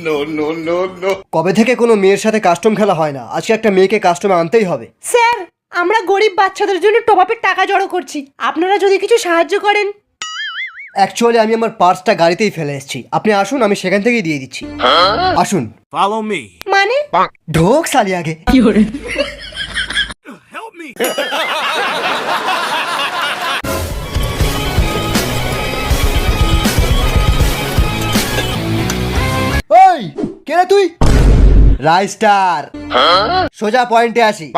No no no no. কবে থেকে কোনো মেয়ের সাথে কাস্টম খেলা হয় না, আজকে একটা মেয়েকে কাস্টমে আনতেই হবে। স্যার, আমরা গরিব বাচ্চাদের জন্য টপ আপের টাকা জড়ো করছি, আপনারা যদি কিছু সাহায্য করেন। অ্যাকচুয়ালি আমি আমার পার্সটা গাড়িতেই ফেলে এসেছি, আপনি আসুন, আমি সেখান থেকেই দিয়ে দিচ্ছি। আসুন। Follow me. মানে ঢোক সালি আগে। Help me. ওই কে রে তুই? রাইস্টার। সোজা পয়েন্টে আসি।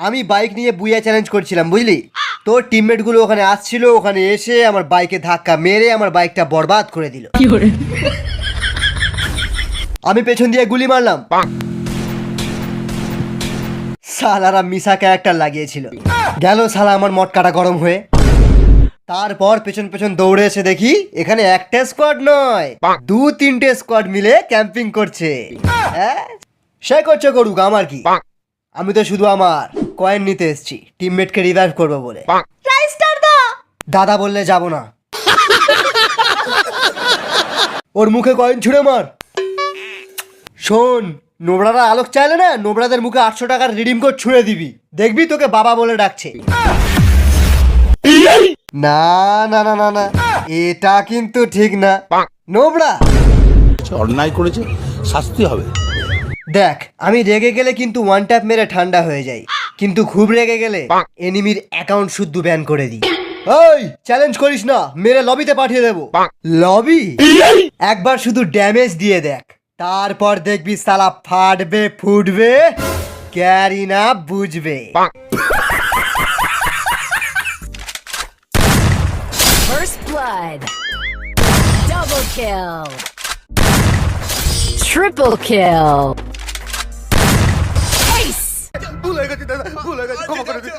আমি বাইক নিয়ে বুইয়া চ্যালেঞ্জ করছিলাম, বুঝলি? তোর টিমমেট গুলো ওখানে আসছিল, ওখানে এসে আমার বাইকে ধাক্কা মেরে আমার বাইকটা বরবাদ করে দিল। আমি পেছন দিয়ে গুলি মারলাম। সালারা মিশা ক্যারেক্টার লাগিয়েছিল। গেল শালা আমার মটকাটা গরম হয়ে। তারপর পেছন পেছন দৌড়ে এসে দেখি এখানে একটা স্কোয়াড নয়, 2-3টে স্কোয়াড মিলে ক্যাম্পিং করছে। সে করছে করুক, আমার কি? আমি তো শুধু আমার কয়েন নিতে এসেছি, টিমমেটকে রিভাইভ করবো বলে। রাইস্টার দা। দাদা বললে যাব না। ওর মুখে কয়েন ছুঁড়ে মার। শোন, নোবড়ারা আলোক চাইলে না, নোবড়াদের মুখে 800 টাকার রিডিম কোড ছুঁড়ে দিবি, দেখবি তোকে বাবা বলে ডাকছে। না না না না না, এটা কিন্তু ঠিক না। নোবড়া অন্যায় করেছে, শাস্তি হবে। দেখ, আমি রেগে গেলে কিন্তু ওয়ান ট্যাপ মেরে ঠান্ডা হয়ে যাই, কিন্তু খুব রেগে গেলে এনিমির অ্যাকাউন্ট শুদ্ধ ব্যান করে দিই। ওই চ্যালেঞ্জ করিস না, মেরে লবিতে পাঠিয়ে দেবো। লবি? একবার শুধু ড্যামেজ দিয়ে দেখ, তারপর দেখবি সালা ফাটবে ফুটবে, ক্যারি না বুঝবে। First blood. Double kill. Triple kill. Ace! ভুল হয়ে গেছে দাদা, ভুল হয়ে গেছে, ক্ষমা করে দিন।